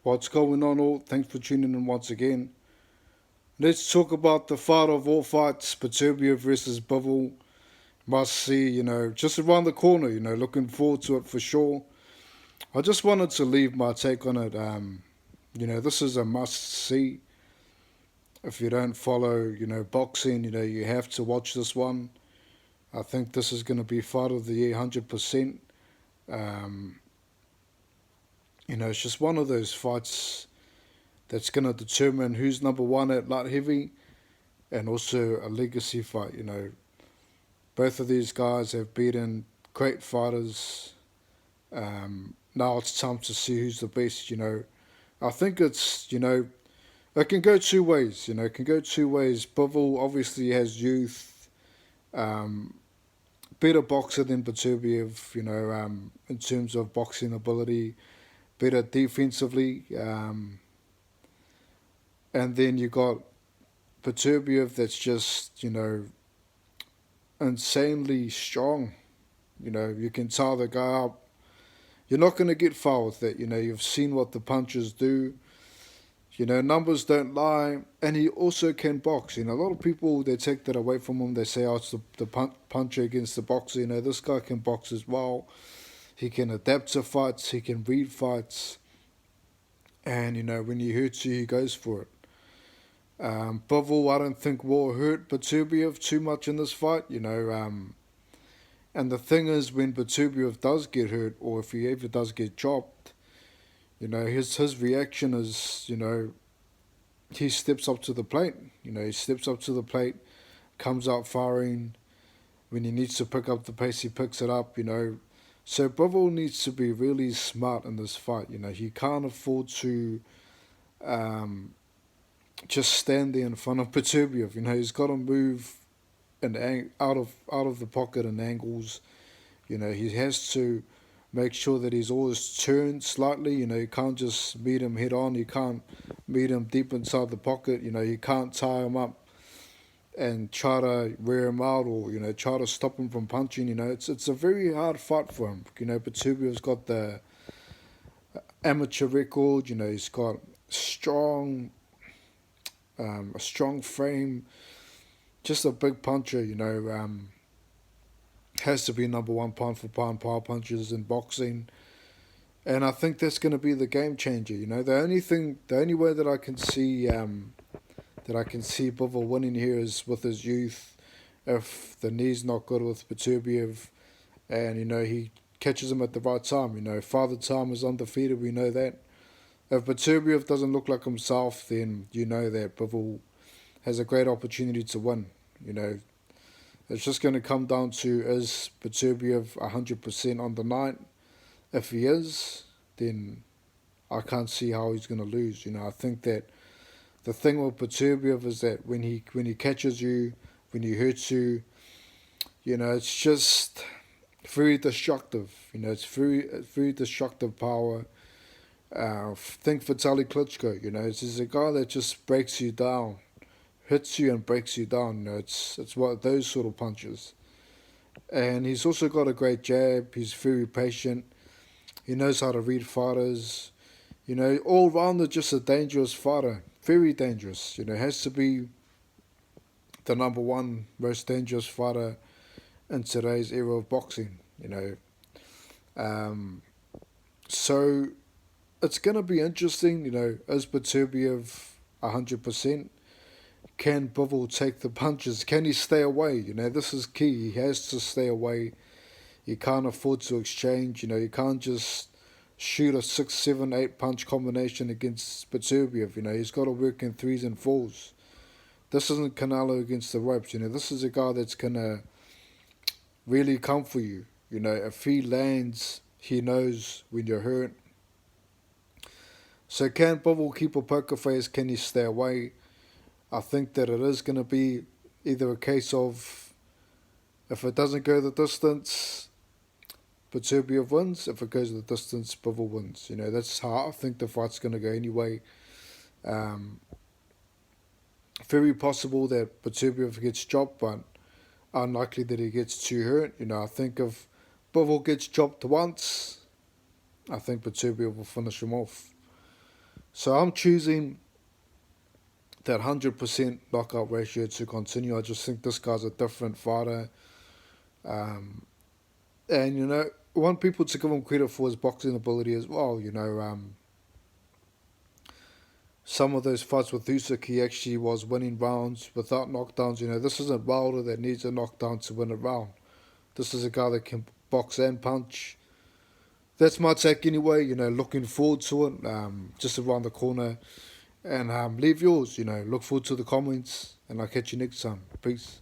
What's going on, all? Thanks for tuning in once again. Let's talk about the fight of all fights, Beterbiev versus Bivol. Must see, just around the corner, looking forward to it for sure. I just wanted to leave my take on it. This is a must see. If you don't follow, boxing, you have to watch this one. I think this is going to be fight of the year, 100%. Um, it's just one of those fights that's going to determine who's number one at light heavy and also a legacy fight. Both of these guys have beaten great fighters. Now it's time to see who's the best. I think it can go two ways. It can go two ways. Bivol obviously has youth, um, better boxer than Beterbiev, in terms of boxing ability, better defensively. And then you got Beterbiev that's just, insanely strong. You can tell the guy up. You're not going to get far with it. You've seen what the punches do. Numbers don't lie. And he also can box. A lot of people, they take that away from him. They say, oh, it's the puncher against the boxer. This guy can box as well. He can adapt to fights. He can read fights. And, when he hurts you, he goes for it. Bivol, I don't think will hurt Beterbiev too much in this fight. And the thing is, when Beterbiev does get hurt, or if he ever does get chopped, his reaction is, he steps up to the plate. He steps up to the plate, comes out firing. When he needs to pick up the pace, he picks it up. So Bivol needs to be really smart in this fight. He can't afford to just stand there in front of Beterbiev. He's got to move and out of the pocket and angles. He has to make sure that he's always turned slightly. You can't just meet him head on. You can't meet him deep inside the pocket. You can't tie him up and try to wear him out or try to stop him from punching. It's a very hard fight for him. Beterbiev's got the amateur record. He's got a strong frame, just a big puncher. Has to be number one pound for pound power punchers in boxing, and I think that's going to be the game changer. The only way that I can see Bivol winning here is with his youth. If the knee's not good with Beterbiev, and he catches him at the right time. Father Time is undefeated. We know that. If Beterbiev doesn't look like himself, then that Bivol has a great opportunity to win. It's just going to come down to, is Beterbiev 100% on the night? If he is, then I can't see how he's going to lose. I think that the thing with Beterbiev is that when he catches you, when he hurts you, it's just very destructive. It's very destructive power. Think Vitaly Klitschko. It's a guy that just breaks you down, hits you and breaks you down. It's what those sort of punches. And he's also got a great jab. He's very patient. He knows how to read fighters. All round just a dangerous fighter. Very dangerous. Has to be the number one most dangerous fighter in today's era of boxing. So it's going to be interesting. Is Beterbiev 100%? Can Bivol take the punches? Can he stay away? This is key. He has to stay away. You can't afford to exchange. You can't just shoot a 6, 7, 8 punch combination against Beterbiev. He's got to work in 3s and 4s. This isn't Canelo against the ropes. This is a guy that's going to really come for you. If he lands, he knows when you're hurt. So can Bivol keep a poker face? Can he stay away? I think that it is going to be either a case of, if it doesn't go the distance, Beterbiev wins. If it goes the distance, Bivol wins. That's how I think the fight's going to go anyway. Very possible that Beterbiev gets chopped, but unlikely that he gets too hurt. I think if Bivol gets chopped once, I think Beterbiev will finish him off. So I'm choosing that 100% knockout ratio to continue. I just think this guy's a different fighter. And, you know, I want people to give him credit for his boxing ability as well. You know, some of those fights with Usyk, he actually was winning rounds without knockdowns. You know, this isn't Wilder that needs a knockdown to win a round. This is a guy that can box and punch. That's my take anyway. You know, looking forward to it. Just around the corner. And leave yours. You know, look forward to the comments. And I'll catch you next time. Peace.